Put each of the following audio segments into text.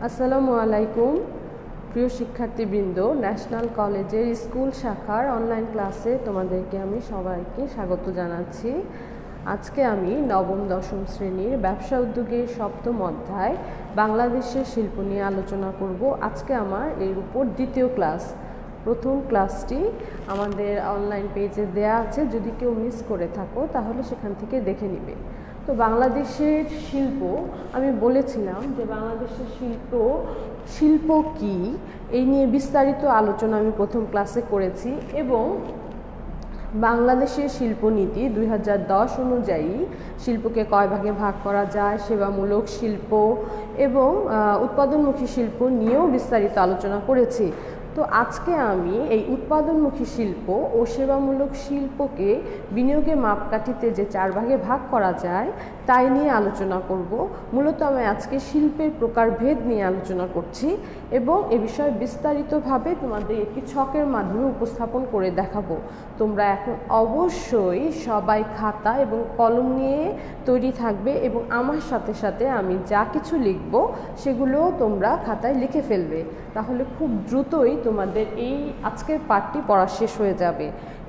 আসসালামু আলাইকুম প্রিয় শিক্ষার্থীবৃন্দ, ন্যাশনাল কলেজের স্কুল শাখার অনলাইন ক্লাসে তোমাদেরকে আমি সবাইকে স্বাগত জানাচ্ছি। আজকে আমি নবম দশম শ্রেণীর ব্যবসা উদ্যোগের সপ্তম অধ্যায় বাংলাদেশের শিল্প নিয়ে আলোচনা করব। আজকে আমার এর উপর দ্বিতীয় ক্লাস। প্রথম ক্লাসটি আমাদের অনলাইন পেজে দেয়া আছে, যদি কেউ মিস করে থাকো তাহলে সেখান থেকে দেখে নিবে। তো বাংলাদেশের শিল্প, আমি বলেছিলাম যে বাংলাদেশের শিল্প কি এই নিয়ে বিস্তারিত আলোচনা আমি প্রথম ক্লাসে করেছি এবং বাংলাদেশের শিল্পনীতি 2010 অনুযায়ী শিল্পকে কয় ভাগে ভাগ করা যায়, সেবামূলক শিল্প এবং উৎপাদনমুখী শিল্প নিয়েও বিস্তারিত আলোচনা করেছি। তো আজকে আমি এই উৎপাদনমুখী শিল্প ও সেবামূলক শিল্পকে বিনিয়োগের মাপকাঠিতে যে 4 ভাগে ভাগ করা যায় তাই নিয়ে আলোচনা করব। মূলত আমি আজকে শিল্পের প্রকারভেদ নিয়ে আলোচনা করছি এবং এ বিষয়ে বিস্তারিতভাবে তোমাদের একটি ছকের মাধ্যমে উপস্থাপন করে দেখাবো। তোমরা এখন অবশ্যই সবাই খাতা এবং কলম নিয়ে তৈরি থাকবে এবং আমার সাথে সাথে আমি যা কিছু লিখব সেগুলোও তোমরা খাতায় লিখে ফেলবে, তাহলে খুব দ্রুতই তোমাদের এই আজকের পাঠটি পড়া শেষ হয়ে যাবে।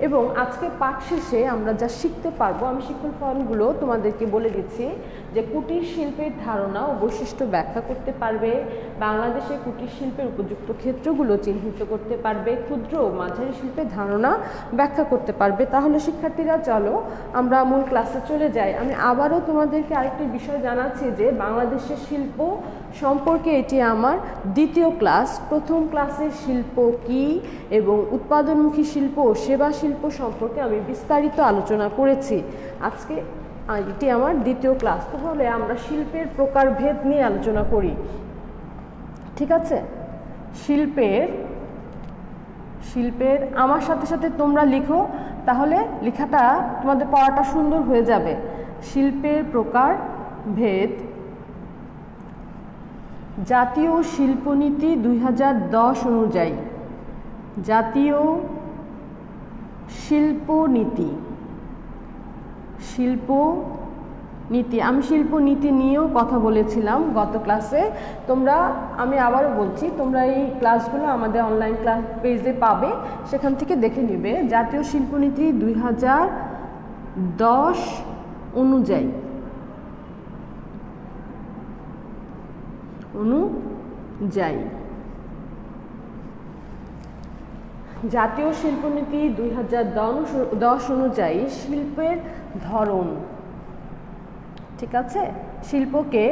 এবং আজকের পাঠ শেষে আমরা যা শিখতে পারবো, আমি শিক্ষণ ফলগুলো তোমাদেরকে বলে দিচ্ছি যে কুটির শিল্পের ধারণা ও বৈশিষ্ট্য ব্যাখ্যা করতে পারবে, বাংলাদেশে কুটির শিল্পের উপযুক্ত ক্ষেত্রগুলো চিহ্নিত করতে পারবে, ক্ষুদ্র ও মাঝারি শিল্পের ধারণা ব্যাখ্যা করতে পারবে। তাহলে শিক্ষার্থীরা চলো আমরা মূল ক্লাসে চলে যাই। আমি আবারও তোমাদেরকে আরেকটি বিষয় জানাচ্ছি যে বাংলাদেশের শিল্প সম্পর্কে এটি আমার দ্বিতীয় ক্লাস। প্রথম ক্লাসে শিল্প কি এবং উৎপাদনমুখী শিল্প ও সেবা শিল্প সম্পর্কে আমি বিস্তারিত আলোচনা করেছি। আজকে এটি আমার দ্বিতীয় ক্লাস। তাহলে আমরা শিল্পের প্রকারভেদ নিয়ে আলোচনা করি, ঠিক আছে? শিল্পের আমার সাথে সাথে তোমরা লিখো, তাহলে লেখাটা তোমাদের পড়াটা সুন্দর হয়ে যাবে। শিল্পের প্রকারভেদ। জাতীয় শিল্পনীতি 2010 অনুযায়ী, জাতীয় শিল্পনীতি আমি শিল্পনীতি নিয়েও কথা বলেছিলাম গত ক্লাসে। আমি আবারও বলছি, তোমরা এই ক্লাসগুলো আমাদের অনলাইন ক্লাস পেজে পাবে, সেখান থেকে দেখে নিবে। জাতীয় শিল্পনীতি 2010 অনুযায়ী জাতীয় শিল্পনীতি 2010 অনুযায়ী শিল্পের ধরন, ঠিক আছে? শিল্পকে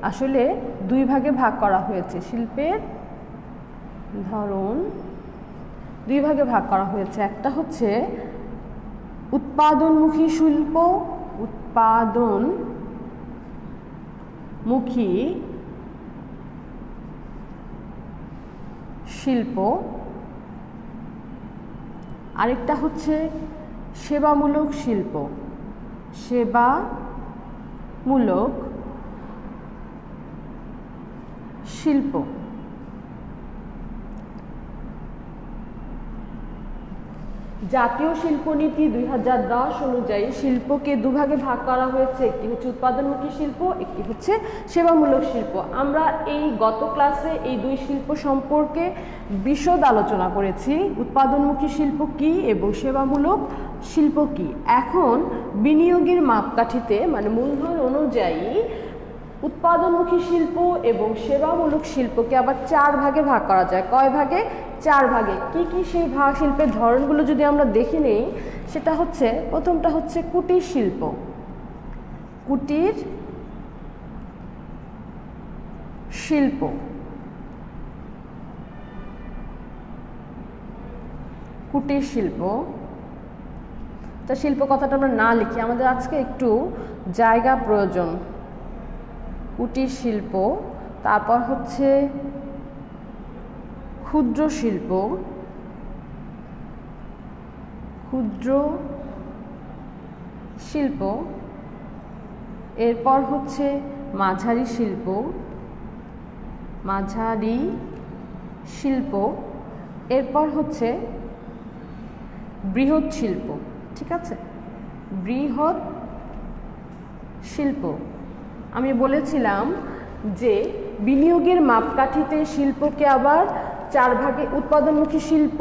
আসলে 2 ভাগে ভাগ করা হয়েছে। শিল্পের ধরন 2 ভাগে ভাগ করা হয়েছে। একটা হচ্ছে উৎপাদনমুখী শিল্প, উৎপাদনমুখী শিল্প, আরেকটা হচ্ছে সেবামূলক শিল্প, সেবামূলক শিল্প। জাতীয় শিল্পনীতি 2010 অনুযায়ী শিল্পকে 2 ভাগে ভাগ করা হয়েছে। একটি হচ্ছে উৎপাদনমুখী শিল্প, একটি হচ্ছে সেবামূলক শিল্প। আমরা এই গত ক্লাসে এই 2 শিল্প সম্পর্কে বিশদ আলোচনা করেছি, উৎপাদনমুখী শিল্প কি এবং সেবামূলক শিল্প কি। এখন বিনিয়োগের মাপকাঠিতে মানে মূলধন অনুযায়ী উৎপাদনমুখী শিল্প এবং সেবামূলক শিল্পকে আবার 4 ভাগে ভাগ করা যায়। কয় ভাগে? 4 ভাগে। কি কি সেই শিল্পের ধরনগুলো যদি আমরা দেখে নেই, সেটা হচ্ছে, প্রথমটা হচ্ছে কুটির শিল্প। কুটির শিল্প। তা শিল্প কথাটা আমরা না লিখি, আমাদের আজকে একটু জায়গা প্রয়োজন। কুটির শিল্প, তারপর হচ্ছে ক্ষুদ্র শিল্প, এরপর হচ্ছে মাঝারি শিল্প, এরপর হচ্ছে বৃহৎ শিল্প, ঠিক আছে? বৃহৎ শিল্প। আমি বলেছিলাম যে বিনিয়োগের মাপকাঠিতে শিল্পকে আবার 4 ভাগে, উৎপাদনমুখী শিল্প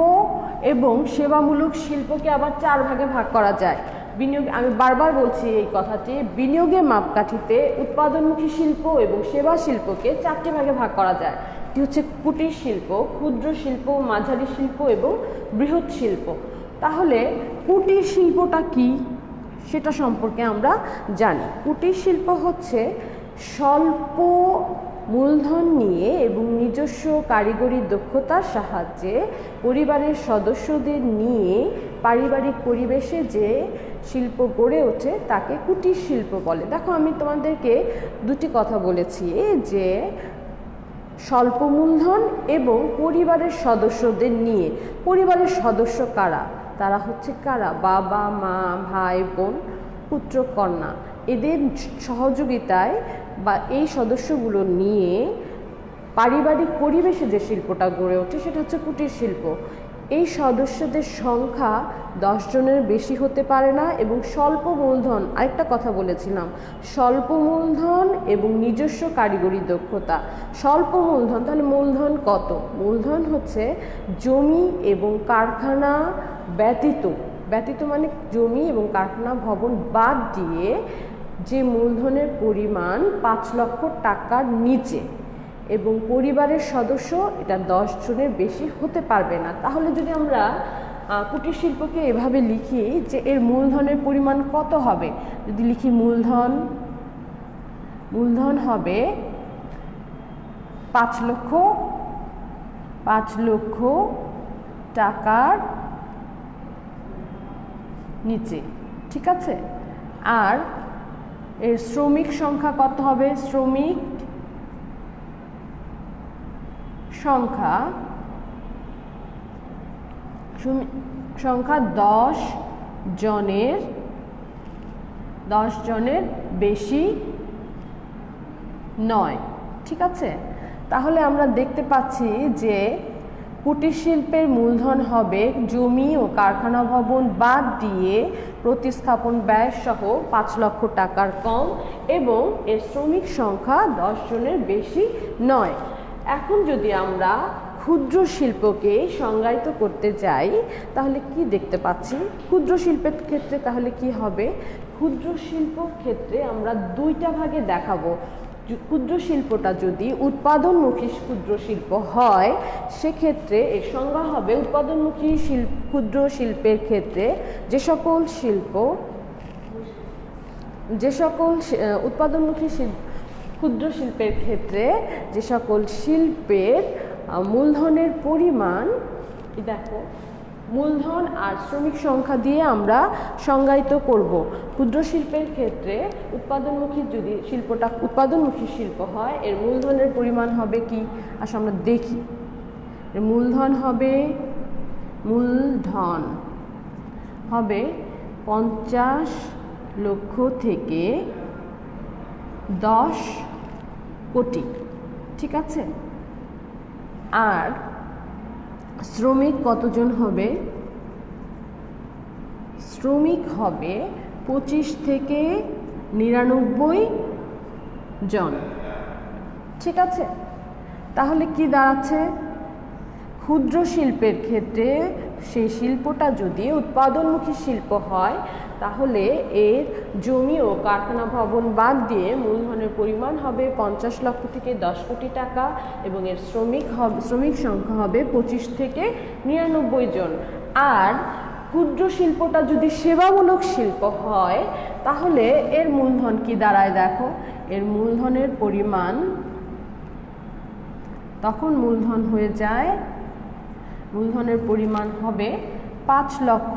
এবং সেবামূলক শিল্পকে আবার 4 ভাগে ভাগ করা যায়। বিনিয়োগ, আমি বারবার বলছি এই কথাটি, বিনিয়োগের মাপকাঠিতে উৎপাদনমুখী শিল্প এবং সেবা শিল্পকে 4টি ভাগে ভাগ করা যায়। এটি হচ্ছে কুটির শিল্প, ক্ষুদ্র শিল্প, মাঝারি শিল্প এবং বৃহৎ শিল্প। তাহলে কুটির শিল্পটা কি সেটা সম্পর্কে আমরা জানি। কুটির শিল্প হচ্ছে স্বল্প মূলধন নিয়ে এবং নিজস্ব কারিগরি দক্ষতার সাহায্যে পরিবারের সদস্যদের নিয়ে পারিবারিক পরিবেশে যে শিল্প গড়ে ওঠে তাকে কুটির শিল্প বলে। দেখো, আমি তোমাদেরকে দুটি কথা বলেছি যে স্বল্প মূলধন এবং পরিবারের সদস্যদের নিয়ে। পরিবারের সদস্য কারা? তারা হচ্ছে কারা? বাবা, মা, ভাই, বোন, পুত্র, কন্যা। এদের সহযোগিতায় বা এই সদস্যগুলো নিয়ে পারিবারিক পরিবেশে যে শিল্পটা গড়ে ওঠে সেটা হচ্ছে কুটির শিল্প। এই সদস্যদের সংখ্যা 10 জনের বেশি হতে পারে না এবং স্বল্প মূলধন, আরেকটা কথা বলেছিলাম, স্বল্প মূলধন এবং নিজস্ব কারিগরি দক্ষতা। স্বল্প মূলধন, তাহলে মূলধন কত? মূলধন হচ্ছে জমি এবং কারখানা ব্যতীত মানে জমি এবং কারখানা ভবন বাদ দিয়ে যে মূলধনের পরিমাণ 5 লক্ষ টাকার নিচে এবং পরিবারের সদস্য এটা 10 জনের বেশি হতে পারবে না। তাহলে যদি আমরা কুটির শিল্পকে এভাবে লিখি যে এর মূলধনের পরিমাণ কত হবে, যদি লিখি মূলধন হবে 5 লক্ষ টাকার নিচে, ঠিক আছে। আর এর শ্রমিক সংখ্যা কত হবে? শ্রমিক সংখ্যা 10 জনের বেশি নয়, ঠিক আছে। তাহলে আমরা দেখতে পাচ্ছি যে কুটির শিল্পের মূলধন হবে জমি ও কারখানা ভবন বাদ দিয়ে প্রতিস্থাপন ব্যয় সহ 5 লক্ষ টাকার কম এবং এর শ্রমিক সংখ্যা 10 জনের বেশি নয়। এখন যদি আমরা ক্ষুদ্র শিল্পকে সংজ্ঞায়িত করতে যাই তাহলে কি দেখতে পাচ্ছি? ক্ষুদ্র শিল্পের ক্ষেত্রে তাহলে কি হবে? ক্ষুদ্র শিল্প ক্ষেত্রে আমরা 2টা ভাগে দেখাবো। ক্ষুদ্র শিল্পটা যদি উৎপাদনমুখী ক্ষুদ্র শিল্প হয় সেক্ষেত্রে এর সংজ্ঞা হবে উৎপাদনমুখী ক্ষুদ্র শিল্পের ক্ষেত্রে যে সকল উৎপাদনমুখী ক্ষুদ্র শিল্পের ক্ষেত্রে যে সকল শিল্পের মূলধনের পরিমাণ, দেখো মূলধন আর শ্রমিক সংখ্যা দিয়ে আমরা সংজ্ঞায়িত করব। ক্ষুদ্র শিল্পের ক্ষেত্রে উৎপাদনমুখী যদি শিল্পটা উৎপাদনমুখী শিল্প হয় এর মূলধনের পরিমাণ হবে কি? আসলে আমরা দেখি, মূলধন হবে 50 লক্ষ থেকে 10 কোটি, ঠিক আছে। আর শ্রমিক কতজন হবে? শ্রমিক হবে 25 থেকে 99 জন, ঠিক আছে। তাহলে কি দাঁড়াচ্ছে? ক্ষুদ্র শিল্পের ক্ষেত্রে সেই শিল্পটা যদি উৎপাদনমুখী শিল্প হয় তাহলে এর জমি ও কারখানা ভবন বাদ দিয়ে মূলধনের পরিমাণ হবে 50 লক্ষ থেকে 10 কোটি টাকা এবং এর শ্রমিক সংখ্যা হবে 25 থেকে 99 জন। আর ক্ষুদ্র শিল্পটা যদি সেবামূলক শিল্প হয় তাহলে এর মূলধন কি দাঁড়ায়? দেখো, এর মূলধনের পরিমাণ তখন মূলধনের পরিমাণ হবে 5 লক্ষ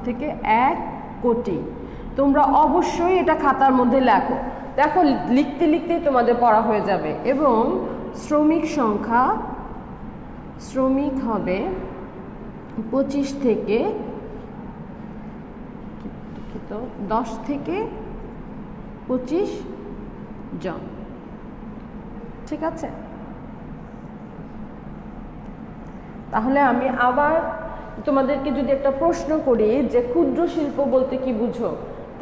থেকে 1 কোটি। তোমরা অবশ্যই এটা খাতার মধ্যে লেখো, দেখো লিখতে লিখতেই তোমাদের পড়া হয়ে যাবে। এবং শ্রমিক হবে 25 থেকে 10 থেকে 25 জন, ঠিক আছে। তাহলে আমি আবার তোমাদেরকে যদি একটা প্রশ্ন করি যে ক্ষুদ্র শিল্প বলতে কি বুঝো,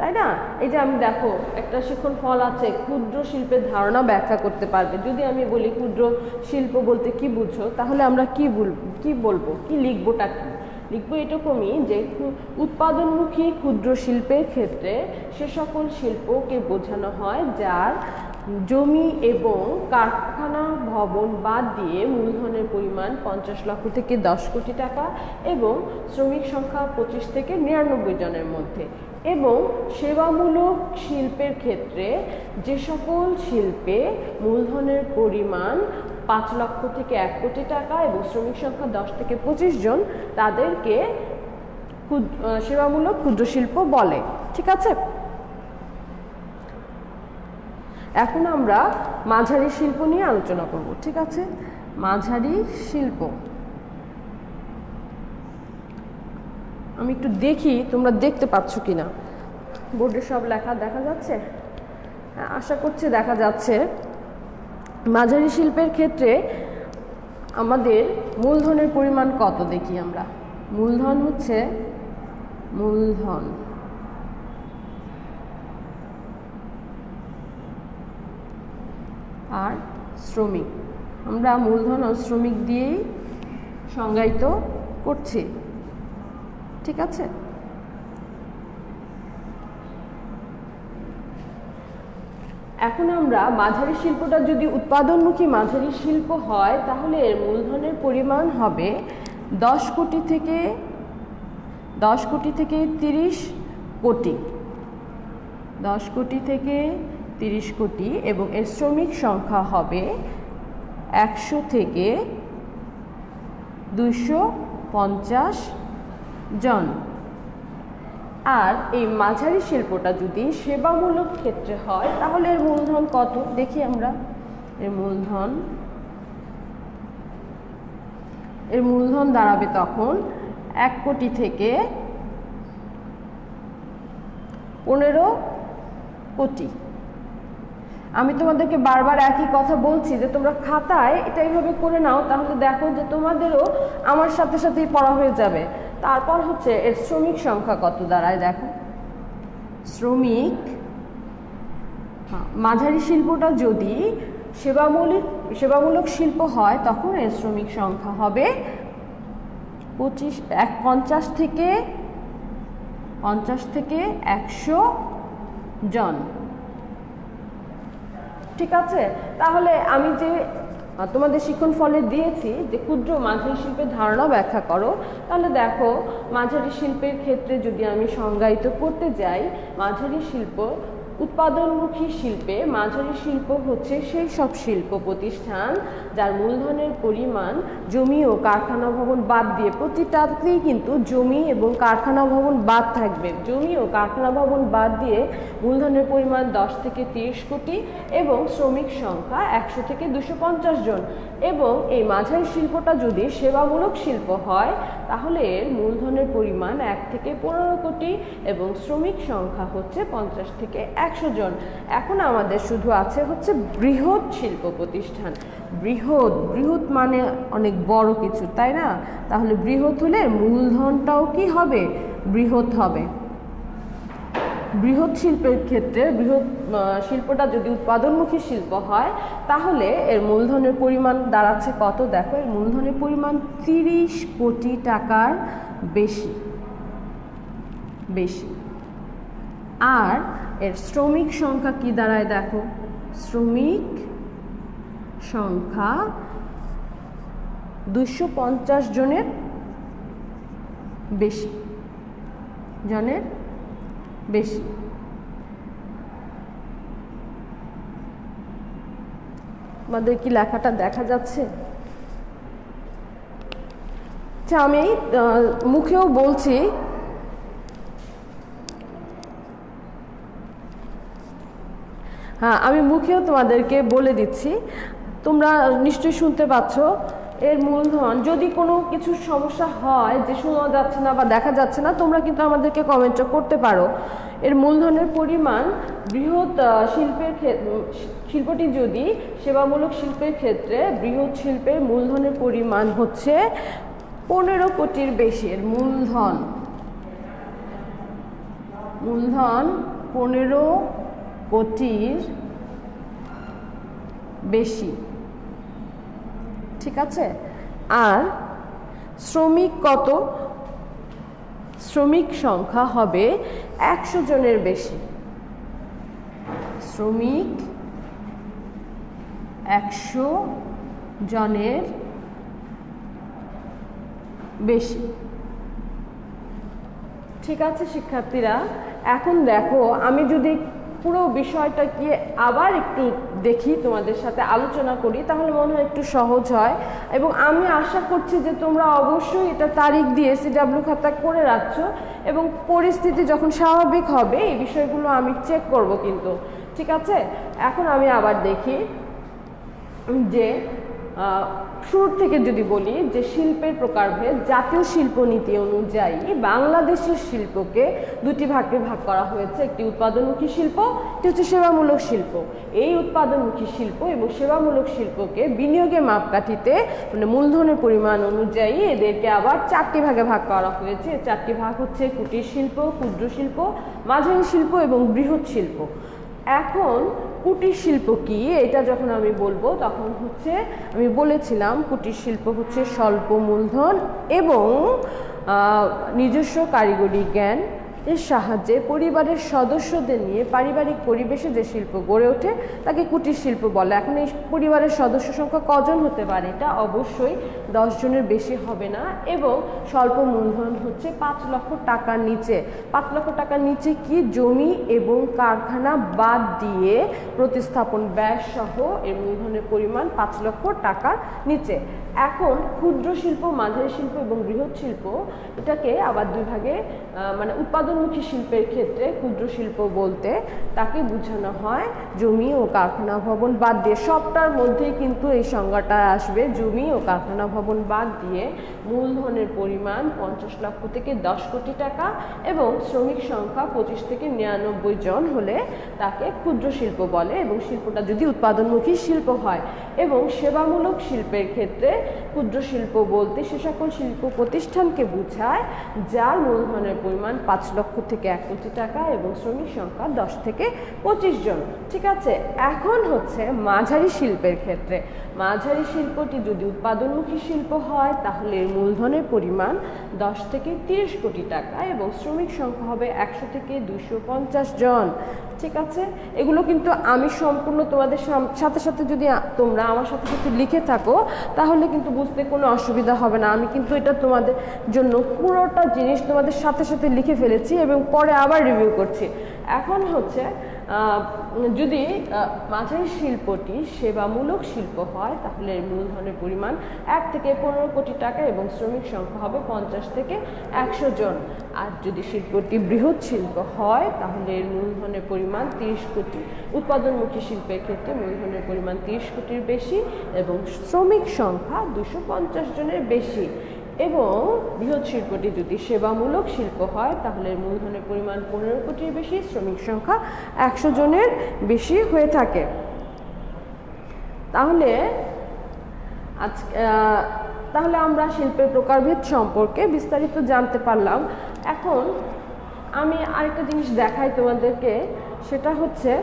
তাই না? এই যে আমি দেখো একটা শিখন ফল আছে, ক্ষুদ্র শিল্পের ধারণা ব্যাখ্যা করতে পারবে। যদি আমি বলি ক্ষুদ্র শিল্প বলতে কি বুঝো, তাহলে আমরা কি বলবো, কি লিখবোটা কি লিখবো? এরকমই যে উৎপাদনমুখী ক্ষুদ্র শিল্পের ক্ষেত্রে সে সকল শিল্পকে বোঝানো হয় যার জমি এবং কারখানা ভবন বাদ দিয়ে মূলধনের পরিমাণ 50 লক্ষ থেকে 10 কোটি টাকা এবং শ্রমিক সংখ্যা 25 থেকে 99 জনের মধ্যে। এবং সেবামূলক শিল্পের ক্ষেত্রে যে সকল শিল্পে মূলধনের পরিমাণ 5 লক্ষ থেকে 1 কোটি টাকা এবং শ্রমিক সংখ্যা 10 থেকে 25 জন, তাদেরকে সেবামূলক ক্ষুদ্র শিল্প বলে। ঠিক আছে, এখন আমরা মাঝারি শিল্প নিয়ে আলোচনা করব। ঠিক আছে, মাঝারি শিল্প আমি একটু দেখি তোমরা দেখতে পাচ্ছ কিনা, বোর্ডে সব লেখা দেখা যাচ্ছে? আশা করছি দেখা যাচ্ছে। মাঝারি শিল্পের ক্ষেত্রে আমাদের মূলধনের পরিমাণ কত দেখি আমরা। মূলধন হচ্ছে মূলধন আর শ্রমিক, আমরা মূলধন ও শ্রমিক দিয়েই সংজ্ঞায়িত করছি। ঠিক আছে, এখন আমরা মাঝারি শিল্পটা যদি উৎপাদনমুখী মাঝারি শিল্প হয়, তাহলে এর মূলধনের পরিমাণ হবে 10 কোটি থেকে 30 কোটি, 10 কোটি থেকে 30 কোটি এবং এর শ্রমিক সংখ্যা হবে 100 থেকে 250 জন। আর এই মাঝারি শিল্পটা যদি সেবামূলক ক্ষেত্রে হয়, তাহলে এর মূলধন কত দেখি আমরা। এর মূলধন দাঁড়াবে তখন 1 কোটি থেকে 15 কোটি। আমি তোমাদেরকে বারবার একই কথা বলছি যে তোমরা খাতায় এটা এইভাবে করে নাও, তাহলে দেখো যে তোমাদেরও আমার সাথে সাথেই পড়া হয়ে যাবে। তারপর হচ্ছে এর শ্রমিক সংখ্যা কত দাঁড়ায় দেখো। শ্রমিক, মাঝারি শিল্পটা যদি সেবামূলক শিল্প হয়, তখন এর শ্রমিক সংখ্যা হবে 50 থেকে 100 জন। ঠিক আছে, তাহলে আমি যে তোমাদের শিক্ষণ ফলে দিয়েছি যে ক্ষুদ্র মাঝারি শিল্পের ধারণা ব্যাখ্যা করো, তাহলে দেখো মাঝারি শিল্পের ক্ষেত্রে যদি আমি সংজ্ঞায়িত করতে যাই, মাঝারি শিল্প উৎপাদনমুখী শিল্পে মাঝারি শিল্প হচ্ছে সেই সব শিল্প প্রতিষ্ঠান যার মূলধনের পরিমাণ জমি ও কারখানা ভবন বাদ দিয়ে, প্রতিটাতেই কিন্তু জমি এবং কারখানা ভবন বাদ থাকবে, জমি ও কারখানা ভবন বাদ দিয়ে মূলধনের পরিমাণ 10 থেকে 30 কোটি এবং শ্রমিক সংখ্যা 100 থেকে 250 জন। এবং এই মাঝারি শিল্পটা যদি সেবামূলক শিল্প হয়, তাহলে এর মূলধনের পরিমাণ 1 থেকে 15 কোটি এবং শ্রমিক সংখ্যা হচ্ছে 50 থেকে 100 জন। এখন আমাদের শুধু আছে হচ্ছে বৃহৎ শিল্প প্রতিষ্ঠান। বৃহৎ মানে অনেক বড় কিছু, তাই না? তাহলে বৃহৎ হলে মূলধনটাও কি হবে? বৃহৎ হবে। বৃহৎ শিল্পের ক্ষেত্রে বৃহৎ শিল্পটা যদি উৎপাদনমুখী শিল্প হয়, তাহলে এর মূলধনের পরিমাণ দাঁড়াচ্ছে কত দেখো। এর মূলধনের পরিমাণ 30 কোটি টাকার বেশি। আর এর শ্রমিক সংখ্যা কি দাঁড়ায় দেখো। শ্রমিক সংখ্যা 250 জনের বেশি। আমাদের কি লেখাটা দেখা যাচ্ছে? আচ্ছা, আমি মুখেও বলছি। হ্যাঁ, আমি মুখেও তোমাদেরকে বলে দিচ্ছি, তোমরা নিশ্চয়ই শুনতে পাচ্ছ। এর মূলধন যদি কোনো কিছু সমস্যা হয় যে শোনা যাচ্ছে না বা দেখা যাচ্ছে না, তোমরা কিন্তু আমাদেরকে কমেন্টও করতে পারো। এর মূলধনের পরিমাণ বৃহৎ শিল্পটি যদি সেবামূলক শিল্পের ক্ষেত্রে বৃহৎ শিল্পের মূলধনের পরিমাণ হচ্ছে 15 কোটির বেশি। এর মূলধন 15 কোটির বেশি, ঠিক আছে। আর শ্রমিক কত? শ্রমিক সংখ্যা হবে 100 জনের বেশি। শ্রমিক 100 জনের বেশি, ঠিক আছে শিক্ষার্থীরা। এখন দেখো, আমি যদি পুরো বিষয়টাকে আবার একটু দেখি, তোমাদের সাথে আলোচনা করি, তাহলে মনে হয় একটু সহজ হয়। এবং আমি আশা করছি যে তোমরা অবশ্যই এটা তারিখ দিয়ে CW খাতা করে রাখছো, এবং পরিস্থিতি যখন স্বাভাবিক হবে এই বিষয়গুলো আমি চেক করব কিন্তু, ঠিক আছে। এখন আমি আবার দেখি যে শুরু থেকে যদি বলি যে শিল্পের প্রকারভেদ, জাতীয় শিল্পনীতি অনুযায়ী বাংলাদেশের শিল্পকে দুটি ভাগে ভাগ করা হয়েছে। একটি উৎপাদনমুখী শিল্প, একটি হচ্ছে সেবামূলক শিল্প। এই উৎপাদনমুখী শিল্প এবং সেবামূলক শিল্পকে বিনিয়োগের মাপকাঠিতে মানে মূলধনের পরিমাণ অনুযায়ী এদেরকে আবার 4টি ভাগে ভাগ করা হয়েছে। 4টি ভাগ হচ্ছে কুটির শিল্প, ক্ষুদ্র শিল্প, মাঝারি শিল্প এবং বৃহৎ শিল্প। এখন কুটির শিল্প কি, এটা যখন আমি বলবো তখন হচ্ছে আমি বলেছিলাম কুটির শিল্প হচ্ছে স্বল্প মূলধন এবং নিজস্ব কারিগরি জ্ঞান এর সাহায্যে পরিবারের সদস্যদের নিয়ে পারিবারিক পরিবেশে যে শিল্প গড়ে ওঠে তাকে কুটির শিল্প বলে। এখন এই পরিবারের সদস্য সংখ্যা কজন হতে পারে? এটা অবশ্যই 10 জনের বেশি হবে না, এবং স্বল্প মূলধন হচ্ছে 5 লক্ষ টাকার নিচে। 5 লক্ষ টাকার নিচে কি জমি এবং কারখানা বাদ দিয়ে প্রতিস্থাপন ব্যয় সহ এর মূলধনের পরিমাণ 5 লক্ষ টাকার নিচে। এখন ক্ষুদ্র শিল্প, মাঝারি শিল্প এবং বৃহৎ শিল্প, এটাকে আবার দুই ভাগে মানে উৎপাদনমুখী শিল্পের ক্ষেত্রে ক্ষুদ্র শিল্প বলতে তাকে বোঝানো হয় জমি ও কারখানা ভবন বাদ দিয়ে। সবটার মধ্যেই কিন্তু এই সংজ্ঞাটা আসবে, জমি ও কারখানা ভবন বাদ দিয়ে মূলধনের পরিমাণ 50 লক্ষ থেকে 10 কোটি টাকা এবং শ্রমিক সংখ্যা 25 থেকে 99 জন হলে তাকে ক্ষুদ্র শিল্প বলে, এবং শিল্পটা যদি উৎপাদনমুখী শিল্প হয়। এবং সেবামূলক শিল্পের ক্ষেত্রে ক্ষুদ্র শিল্প বলতে সে সকল শিল্প প্রতিষ্ঠানকে বোঝায় যার মূলধনের পরিমাণ 5 লক্ষ থেকে 1 কোটি টাকা এবং শ্রমিক সংখ্যা 10 থেকে 25 জন, ঠিক আছে। এখন হচ্ছে মাঝারি শিল্পের ক্ষেত্রে, মাঝারি শিল্পটি যদি উৎপাদনমুখী শিল্প হয় তাহলে এর মূলধনের পরিমাণ 10 থেকে 30 কোটি টাকা এবং শ্রমিক সংখ্যা হবে 100 থেকে 250 জন, ঠিক আছে। এগুলো কিন্তু আমি সম্পূর্ণ তোমাদের সাথে সাথে যদি তোমরা আমার সাথে সাথে লিখে থাকো তাহলে কিন্তু বুঝতে কোনো অসুবিধা হবে না। আমি কিন্তু এটা তোমাদের জন্য পুরোটা জিনিস তোমাদের সাথে সাথে লিখে ফেলেছি এবং পরে আবার রিভিউ করছি। এখন হচ্ছে যদি মাঝারি শিল্পটি সেবামূলক শিল্প হয় তাহলে এর মূলধনের পরিমাণ 1 থেকে 15 কোটি টাকা এবং শ্রমিক সংখ্যা হবে 50 থেকে 100 জন। আর যদি শিল্পটি বৃহৎ শিল্প হয় তাহলে এর মূলধনের পরিমাণ 30 কোটি। উৎপাদনমুখী শিল্পের ক্ষেত্রে মূলধনের পরিমাণ 30 কোটির বেশি এবং শ্রমিক সংখ্যা 250 জনের বেশি। এবং বৃহৎ শিল্পটি যদি সেবামূলক শিল্প হয় তাহলে মূলধনের পরিমাণ 15 কোটির বেশি, শ্রমিক সংখ্যা 100 জনের বেশি হয়ে থাকে। তাহলে আমরা শিল্পের প্রকারভেদ সম্পর্কে বিস্তারিত জানতে পারলাম। এখন আমি আরেকটা জিনিস দেখাই তোমাদেরকে, সেটা হচ্ছে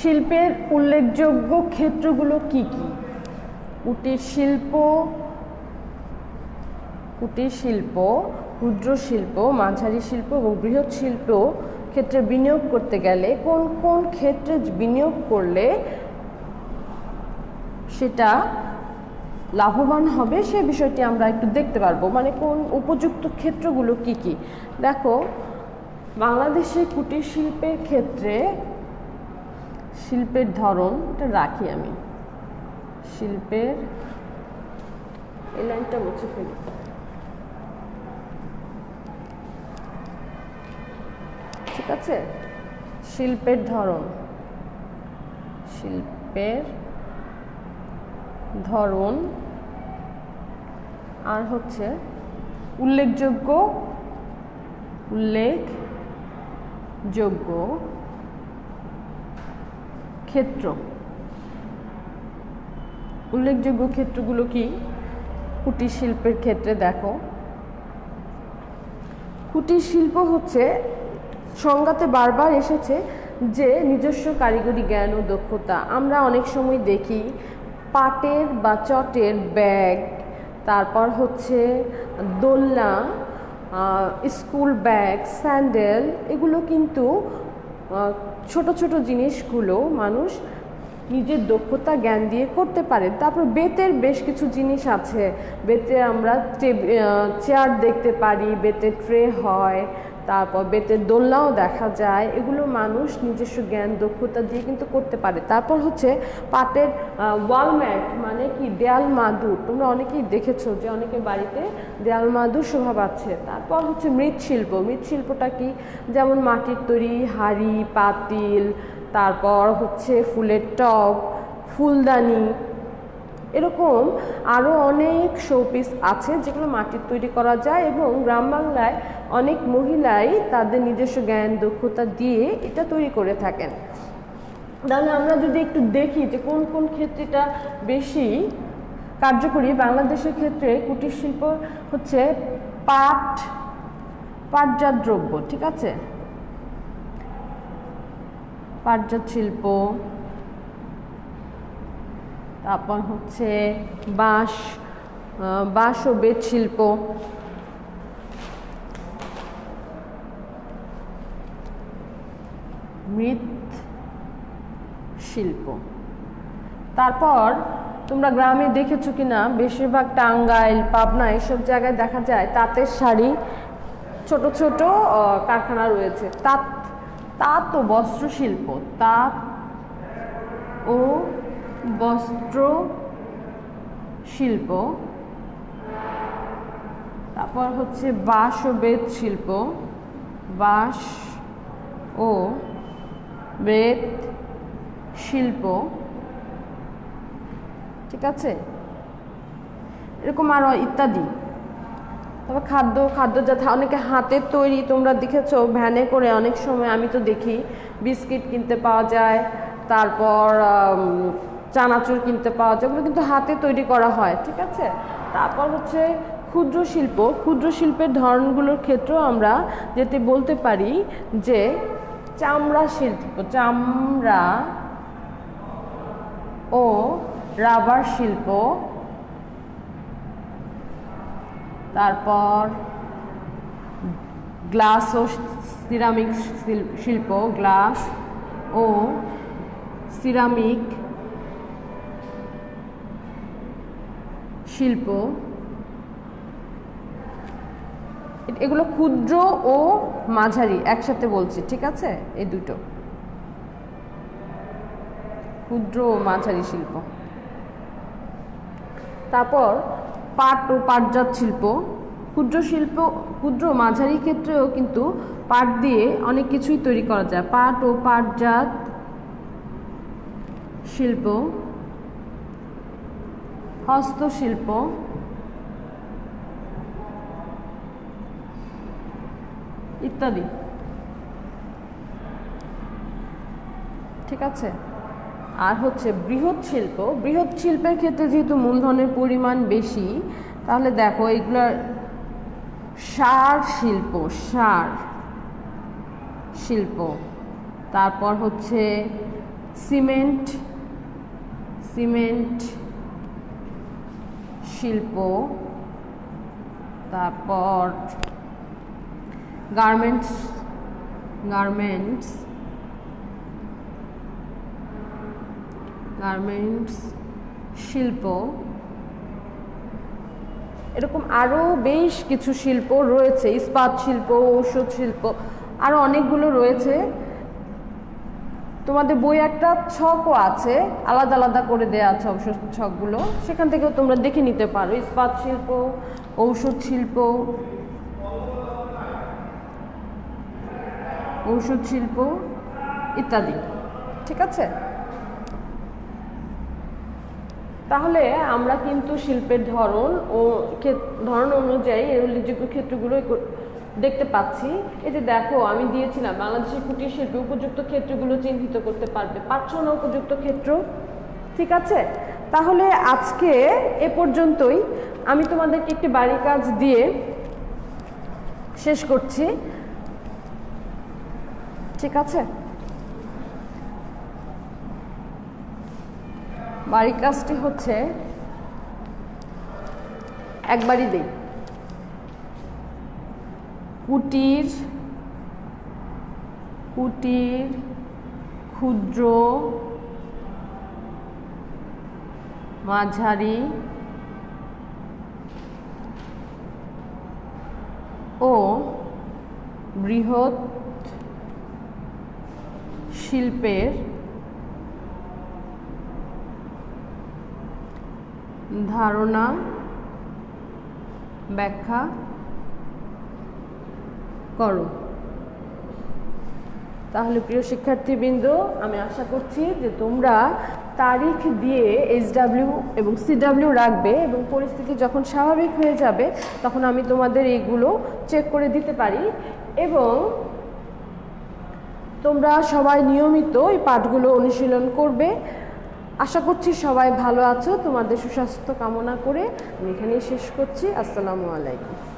শিল্পের উল্লেখযোগ্য ক্ষেত্রগুলো কি কি। কুটির শিল্প, ক্ষুদ্র শিল্প, মাঝারি শিল্প এবং বৃহৎ শিল্প ক্ষেত্রে বিনিয়োগ করতে গেলে কোন কোন ক্ষেত্রে বিনিয়োগ করলে সেটা লাভবান হবে সে বিষয়টি আমরা একটু দেখতে পারবো। মানে কোন উপযুক্ত ক্ষেত্রগুলো কি কি। দেখো, বাংলাদেশে কুটির শিল্পের ক্ষেত্রে শিল্পের ধরন, এটা রাখি আমি, শিল্পের এই লাইনটা মুছে ফেলি। ঠিক আছে, শিল্পের ধরন, আর হচ্ছে উল্লেখযোগ্য ক্ষেত্র। উল্লেখযোগ্য ক্ষেত্রগুলো কি? কুটির শিল্পের ক্ষেত্রে দেখো কুটির শিল্প হচ্ছে সংজ্ঞাতে বারবার এসেছে যে নিজস্ব কারিগরি জ্ঞান ও দক্ষতা। আমরা অনেক সময় দেখি পাটের বা চটের ব্যাগ, তারপর হচ্ছে দোলনা, স্কুল ব্যাগ, স্যান্ডেল, এগুলো কিন্তু ছোট ছোট জিনিসগুলো মানুষ নিজের দক্ষতা জ্ঞান দিয়ে করতে পারে। তারপর বেতের বেশ কিছু জিনিস আছে, বেতে আমরা চেয়ার দেখতে পারি, বেতের ট্রে হয়, তারপর বেতের দোলনাও দেখা যায়। এগুলো মানুষ নিজস্ব জ্ঞান দক্ষতা দিয়ে কিন্তু করতে পারে। তারপর হচ্ছে পাটের ওয়ালম্যাট, মানে কি দেয়াল মাদুর, তোমরা অনেকেই দেখেছো যে অনেকের বাড়িতে দেয়াল মাদুর শোভা পাচ্ছে। তারপর হচ্ছে মৃৎশিল্প। মৃৎশিল্পটা কি, যেমন মাটির তৈরি হাঁড়ি, পাতিল, তারপর হচ্ছে ফুলের টব, ফুলদানি, এরকম আরও অনেক শোপিস আছে যেগুলো মাটির তৈরি করা যায় এবং গ্রাম বাংলায় অনেক মহিলাই তাদের নিজস্ব জ্ঞান দক্ষতা দিয়ে এটা তৈরি করে থাকেন। তাহলে আমরা যদি একটু দেখি যে কোন কোন ক্ষেত্রেটা বেশি কার্যকরী, বাংলাদেশের ক্ষেত্রে কুটির শিল্প হচ্ছে পাটজাত দ্রব্য, ঠিক আছে, পাটজাত শিল্প, তারপর হচ্ছে বাঁশ ও বেত শিল্প, মৃৎ শিল্প। তারপর তোমরা গ্রামে দেখেছো কিনা, বেশিরভাগ টাঙ্গাইল, পাবনা এসব জায়গায় দেখা যায় তাঁতের শাড়ি, ছোট ছোট কারখানা রয়েছে। তাঁত ও বস্ত্র শিল্প, তাঁত ও বস্ত্র শিল্প। তারপর হচ্ছে বাঁশ ও বেত শিল্প, বাঁশ ও বেত শিল্প, ঠিক আছে, এরকম আরো ইত্যাদি। তবে খাদ্যজাত অনেকে হাতের তৈরি, তোমরা দেখেছো ভ্যানে করে অনেক সময়, আমি তো দেখি বিস্কিট কিনতে পাওয়া যায়, তারপর চানাচুর কিনতে পাওয়া যায়, ওগুলো কিন্তু হাতে তৈরি করা হয়, ঠিক আছে। তারপর হচ্ছে ক্ষুদ্র শিল্প। ক্ষুদ্র শিল্পের ধরনগুলোর ক্ষেত্রেও আমরা যেতে বলতে পারি যে চামড়া শিল্প, চামড়া ও রাবার শিল্প, তারপর গ্লাস ও সিরামিক শিল্প, গ্লাস ও সিরামিক শিল্প, এগুলো ক্ষুদ্র ও মাঝারি একসাথে বলছি, ঠিক আছে, এই দুটো ক্ষুদ্র ও মাঝারি শিল্প। তারপর পাট ও পাটজাত শিল্প। ক্ষুদ্র মাঝারি ক্ষেত্রেও কিন্তু পাট দিয়ে অনেক কিছুই তৈরি করা যায়। পাট ও পাটজাত শিল্প, হস্তশিল্প, ইত্যাদি, ঠিক আছে। আর হচ্ছে বৃহৎ শিল্প। বৃহৎ শিল্পের ক্ষেত্রে যেহেতু মূলধনের পরিমাণ বেশি, তাহলে দেখো এগুলোর সার শিল্প, তারপর হচ্ছে সিমেন্ট শিল্প, তারপর গার্মেন্টস শিল্প, এরকম আরো বেশ কিছু শিল্প রয়েছে। ইস্পাত শিল্প, ঔষধ শিল্প, আরো অনেকগুলো রয়েছে। তোমাদের বই একটা ছকও আছে, আলাদা আলাদা করে দেওয়া আছে অবশ্য ছকগুলো, সেখান থেকেও তোমরা দেখে নিতে পারো। ইস্পাত শিল্প, ঔষধ শিল্প ইত্যাদি, ঠিক আছে। তাহলে আমরা কিন্তু শিল্পের ধরন অনুযায়ী এর উল্লেখযোগ্য ক্ষেত্রগুলো দেখতে পাচ্ছি। এই যে দেখো, আমি দিয়েছিলাম বাংলাদেশের কুটির শিল্পে উপযুক্ত ক্ষেত্রগুলো চিহ্নিত করতে পারছো না উপযুক্ত ক্ষেত্র, ঠিক আছে। তাহলে আজকে এ পর্যন্তই। আমি তোমাদেরকে একটি বাড়ির কাজ দিয়ে শেষ করছি, ঠিক আছে? বাড়ির কাজটি হচ্ছে একবারই দেই। কুটির, কুটির, ক্ষুদ্র, মাঝারি ও বৃহৎ শিল্পের ধারণা ব্যাখ্যা করো। তাহলে প্রিয় শিক্ষার্থীবৃন্দ, আমি আশা করছি যে তোমরা তারিখ দিয়ে SW এবং CW রাখবে এবং পরিস্থিতি যখন স্বাভাবিক হয়ে যাবে তখন আমি তোমাদের এইগুলো চেক করে দিতে পারি। এবং তোমরা সবাই নিয়মিত এই পাঠগুলো অনুশীলন করবে। আশা করছি সবাই ভালো আছো। তোমাদের সুস্বাস্থ্য কামনা করে আমি এখানেই শেষ করছি। আসসালামু আলাইকুম।